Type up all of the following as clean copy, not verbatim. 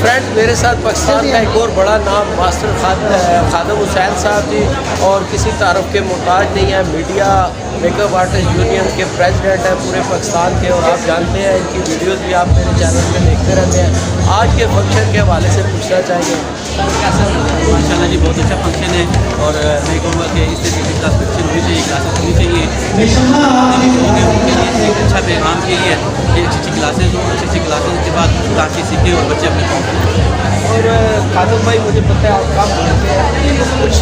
Friend मेरे साथ पाकिस्तान का एक और बड़ा नाम मास्टर खादम हुसैन साहब जी, और किसी तारुफ के मोहताज नहीं है। मीडिया मेकअप आर्टिस्ट यूनियन के प्रेसिडेंट हैं पूरे पाकिस्तान के, और आप जानते हैं इनकी वीडियोस भी आप मेरे चैनल पे देखते रहते हैं। आज के फंक्शन के हवाले से पूछना चाहेंगे कैसा? माशाल्लाह जी, बहुत अच्छा फंक्शन है, और मैं कहूँगा कि इस तरीके की क्लास होनी चाहिए, क्लासेस होनी चाहिए। उनके लिए एक अच्छा पैगाम के लिए अच्छी अच्छी क्लासेज हों, अच्छी क्लासेज के बाद काफ़ी सीखें और बच्चे अपने काम। और खादम भाई, मुझे पता है आप काम करते हैं, कुछ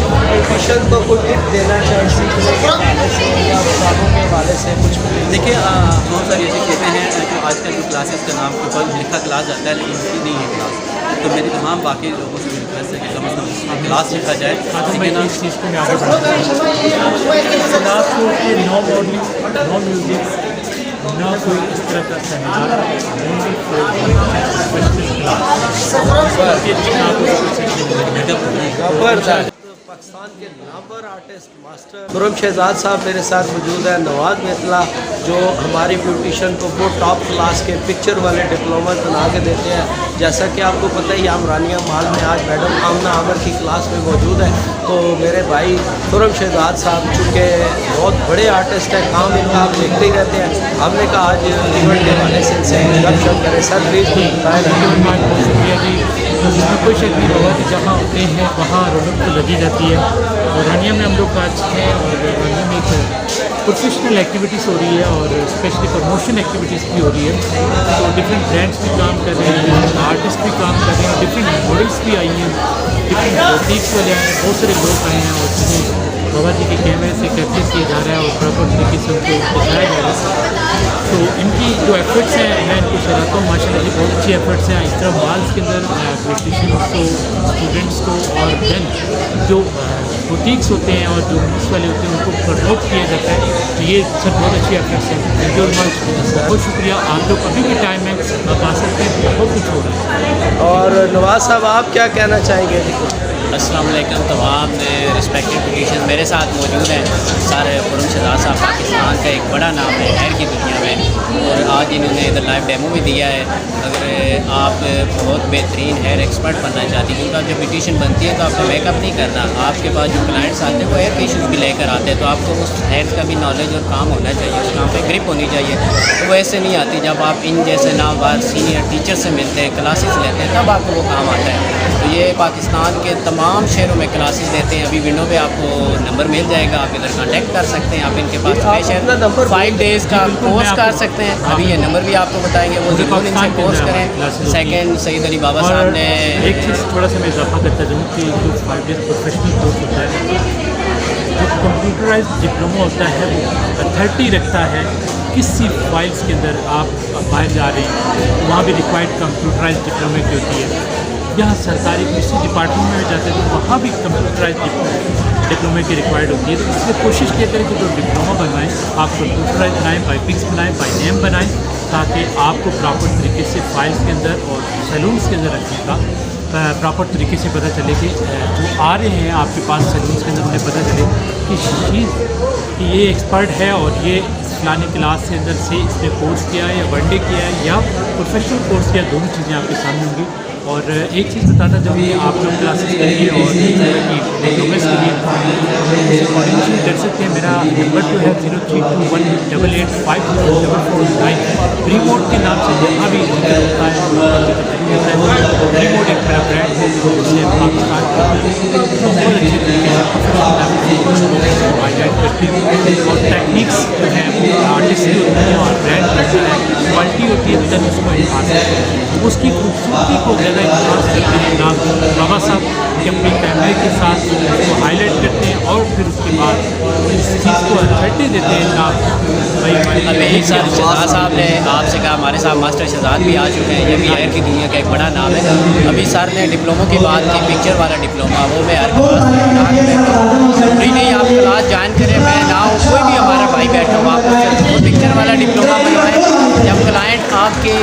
ट्यूशन को कोई टिप देना चाहिए सीखने के हवाले से या किताबों के हवाले से कुछ? देखिए, बहुत सारी ऐसी चीज़ें हैं जो आजकल की क्लासेस का नाम के ऊपर लिखा क्लास जाता है, लेकिन उसकी नहीं है क्लास। तो मेरी तमाम बाकी लोगों से रिक्वेस्ट है कि कम से कम क्लास लिखा जाए। इस चीज़ को मैं आगे बढ़ाऊँ, नो मॉडलिंग, नो म्यूजिक, ना कोई इस तरह का सेमिनार, पाकिस्तान के नामवर आर्टिस्ट मास्टर खुर्रम शहजाद साहब मेरे साथ मौजूद है। नवाज मेतला जो हमारी ब्यूटिशन को वो टॉप क्लास के पिक्चर वाले डिप्लोमा बना के देते हैं। जैसा कि आपको पता ही, हम रानिया माल में आज मैडम आमना आमर की क्लास में मौजूद है। तो मेरे भाई खुर्रम शहजाद साहब चूँकि बहुत बड़े आर्टिस्ट हैं, काम इनका आप देखते ही रहते हैं। हमने कहा आज इवेंट के हवाले से इनसे गपशप करें। सर प्लीज़ बताएं। इसमें कोई शक नहीं होगा कि जहाँ होते हैं वहाँ रौनक तो लगी जाती है। और रानिया में हम लोग आज हैं, और रानिया में एक प्रोफेशनल एक्टिविटीज़ हो रही है और स्पेशली प्रमोशन एक्टिविटीज़ भी हो रही है। तो डिफरेंट ब्रांड्स भी काम कर रहे हैं, आर्टिस्ट भी काम कर रहे हैं, डिफरेंट मॉडल्स भी आई हैं, डिफरेंट बुटीक्स वाले आए हैं, बहुत सारे लोग आए हैं, और जिन्हें बाबा जी के कैमरे से कैप्चर किया जा रहा है और प्रॉपर तरीके से उनको दिखाया जा रहा है। तो इनकी जो एफर्ट्स हैं, मैं इनको सराहता हूँ। माशाल्लाह जी, बहुत अच्छी एफर्ट्स हैं। इस तरह मॉल्स के अंदर ब्यूटिशियंस को, स्टूडेंट्स को, और देन जो बुटीक्स होते हैं और जो मिक्स वाले होते हैं उनको प्रमोट किया जाता है। तो ये सर बहुत अच्छी एफर्ट्स हैं। थैंक यू वेरी मच, बहुत शुक्रिया। आप लोग अभी भी टाइम में आप आ सकते हैं, बहुत कुछ हो रहा है। और नवाज साहब, आप क्या कहना चाहेंगे? अस्सलाम वालेकुम। तमाम रिस्पेक्टेड ब्यूटिशियन मेरे साथ मौजूद हैं। सर खुर्रम शहजाद साहब पाकिस्तान का एक बड़ा नाम है हेयर की दुनिया में, और आज इन्होंने इधर लाइव डेमो भी दिया है। अगर आप बहुत बेहतरीन हेयर एक्सपर्ट बनना चाहती हैं, क्योंकि आप जब ब्यूटिशियन बनती है तो आपको मेकअप नहीं करना, आपके पास जो क्लाइंट्स आते हैं वो हेयर के इशूज़ भी लेकर आते हैं, तो आपको उस हेयर का भी नॉलेज और काम होना चाहिए, उस काम पर ग्रिप होनी चाहिए। तो वो ऐसे नहीं आती। जब आप इन जैसे नामवर सीनियर टीचर से मिलते हैं, क्लासेस लेते हैं, तब आपको वो काम आता है। तो ये पाकिस्तान के तमाम शहरों में क्लासेस देते हैं। अभी विंडो पे आपको नंबर मिल जाएगा, आप इधर कांटेक्ट कर सकते हैं। आप इनके पास स्पेशल 5 डेज़ का कोर्स कर सकते हैं। अभी ये नंबर भी आपको बताएंगे, वो ज़रूर इनसे कोर्स करें। सेकंड, सईद अली बाबा साहब ने एक चीज़ थोड़ा सा मैं इजाफा करता जाऊँ कि जो 5 डेज़ प्रोफेशनल कोर्स होता है, जो कंप्यूटराइज डिप्लोमा होता है, वो अथॉरिटी रखता है किसी फाइल्स के अंदर आप बाहर जा रहे हैं, वहाँ भी रिक्वायर्ड कंप्यूटराइज डिप्लोमा की होती है। यहाँ सरकारी किसी डिपार्टमेंट में जाते हैं तो वहाँ भी कंप्यूटराइज डिप्लोमा की रिक्वायर्ड होती है। तो इसलिए कोशिश किया करें कि जो डिप्लोमा बनवाएं आप कंप्यूटराइज बनाएं, बाई पिक्स बनाएं, बाई नेम बनाएं, ताकि आपको प्रॉपर तरीके से फाइल्स के अंदर और सैलून्स के अंदर रखने का प्रॉपर तरीके से पता चले कि जो आ रहे हैं आपके पास सैलून्स के अंदर, उन्हें पता चले कि ये एक्सपर्ट है और ये फलानी क्लास के अंदर से इसने कोर्स किया है या वनडे किया है या प्रोफेशनल कोर्स किया, दोनों चीज़ें आपके सामने होंगी। और एक चीज़ बताना चाहूँगी, आप लोग क्लासेस करिए और प्रोग्रेस करिए, कोऑर्डिनेशन कर सकते हैं। मेरा नंबर जो है 032188504449 प्री मोड के नाम से जहाँ भी होता है। प्री मोड एक मेरा ब्रांड है जिससे पाकिस्तान बहुत अच्छे तरीके से हाईलाइट करते हैं, और टेक्निक्स जो है आर्टिस्ट होती है और ब्रांड करता है, क्वालिटी होती है, तब उसको इन्हांस करते हैं। उसकी खूबसूरती को ज़्यादा इन्हांस करते हैं जनाब बाबा साहब कि अपने कैमरे के साथ उसको हाईलाइट करते हैं, और फिर उसके बाद इस चीज़ को अथॉरिटी देते हैं जनाब। अभी सर शहजाद साहब ने आपसे कहा, हमारे साथ मास्टर शहजाद भी आ चुके हैं, ये भी हेयर की दुनिया का एक बड़ा नाम है। अभी सर ने डिप्लोमा की बात की, पिक्चर वाला डिप्लोमा, वो मैं हर क्लास जरूरी नहीं आप क्लास ज्वाइन करें, मैं ना हूँ, कोई भी हमारा भाई बैठा हुआ, आपको पिक्चर वाला डिप्लोमा बनवाएं। जब क्लाइंट आपके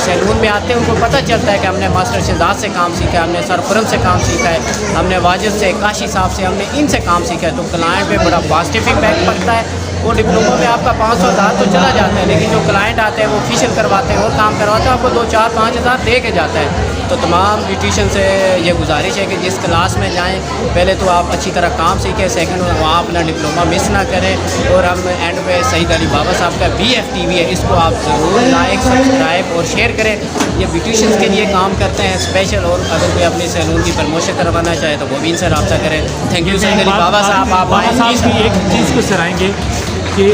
सैलून में आते हैं, उनको पता चलता है कि हमने मास्टर शहजाद से काम सीखा है, हमने सर खुर्रम से काम सीखा है, हमने वाजिद से, काशी साहब से, हमने इनसे काम सीखा है, तो क्लाइंट पे बड़ा पॉजिटिव इम्पैक्ट पड़ता है। वो डिप्लोमा में आपका 500,000 तो चला जाता है, लेकिन जो क्लाइंट आते हैं वो ऑफिशियल करवाते हैं और काम करवाते हैं, आपको 2, 4, 5 हज़ार दे के जाता है। तो तमाम ब्यूटिशन से ये गुजारिश है कि जिस क्लास में जाएँ पहले तो आप अच्छी तरह काम सीखें, सेकंड वहाँ अपना डिप्लोमा मिस ना करें। और हम एंड पे सईद अली बाबा साहब का BFTV है, इसको आप ज़रूर लाइक, सब्सक्राइब और शेयर करें। ये ब्यूटिशन के लिए काम करते हैं स्पेशल, और अगर कोई अपनी सैलून की प्रमोशन करवाना चाहे तो वो भी इनसे रब्ता करें। थैंक यू सईद अली बाबा साहब, आप बाबा साहब आएँ। की एक चीज़ को सराहेंगे कि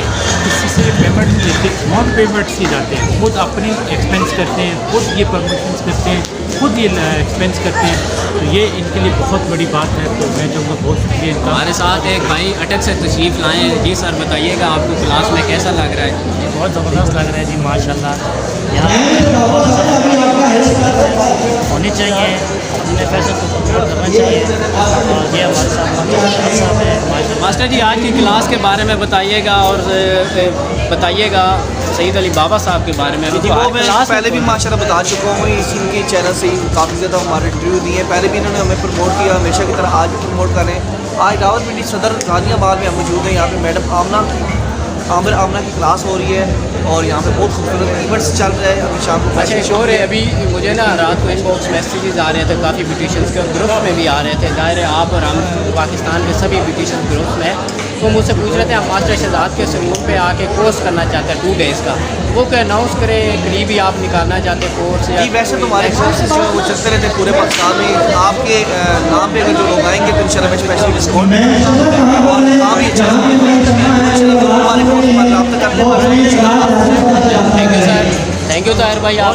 किसी से पेमेंट नहीं लेते, नॉन पेमेंट ही जाते हैं, खुद अपनी एक्सपेंस करते हैं, खुद ये प्रमोशंस करते हैं, खुद ये एक्सपेंस करते हैं। तो ये इनके लिए बहुत बड़ी बात है। तो मैं चाहूँगा बहुत शुक्रिया इनका। हमारे साथ एक भाई अटक से तशरीफ़ लाए हैं। जी सर, बताइएगा आपको क्लास में कैसा लग रहा है? बहुत ज़बरदस्त लग रहा है जी, माशाल्लाह। यहाँ होनी चाहिए, अपने पैसे को सपोर्ट करना चाहिए। और ये हमारे साथ है मास्टर जी, आज की क्लास के बारे में बताइएगा, और बताइएगा सईद अली बाबा साहब के बारे में। अभी जी, तो वो आज मैं क्लास पहले भी माशाल्लाह बता चुका हूँ, इनके चैनल से ही काफ़ी ज़्यादा हमारे इंटरव्यू दिए हैं। पहले भी इन्होंने हमें प्रमोट किया, हमेशा की तरह आज भी प्रमोट कर रहे हैं। आज रावलपिंडी सदर गाजियाबाद में हम मौजूद हैं। यहाँ पे मैडम आमना की क्लास हो रही है, और यहाँ पे बहुत खूबसूरत इवेंट्स चल रहे हैं। अभी शाम को अच्छा शोर है। अभी मुझे ना रात को इनबॉक्स मैसेजेस आ रहे थे काफ़ी ब्यूटिशंस के, और ग्रुप में भी आ रहे थे। ज़ाहिर है आप और हम पाकिस्तान के सभी ब्यूटिशन ग्रुप में हैं, तो मुझसे पूछ रहे थे हम मास्टर शहजाद के सलून पे आके कोर्स करना चाहते हैं 2 डेज़ का, वो क्या अनाउंस करें करीब ही आप निकालना चाहते हैं कोर्स? या जी, वैसे तो हमारे कोर्सेज जो है वो चलते रहते हैं पूरे पाकिस्तान में। आपके नाम पे अगर जो लोग आएंगे तो इंशाल्लाह मैं स्पेशल डिस्काउंट और काम ये चलेंगे। हमारे कोर्स पर रब्ता कर लें। Thank you sir, thank you Tahir भाई, आप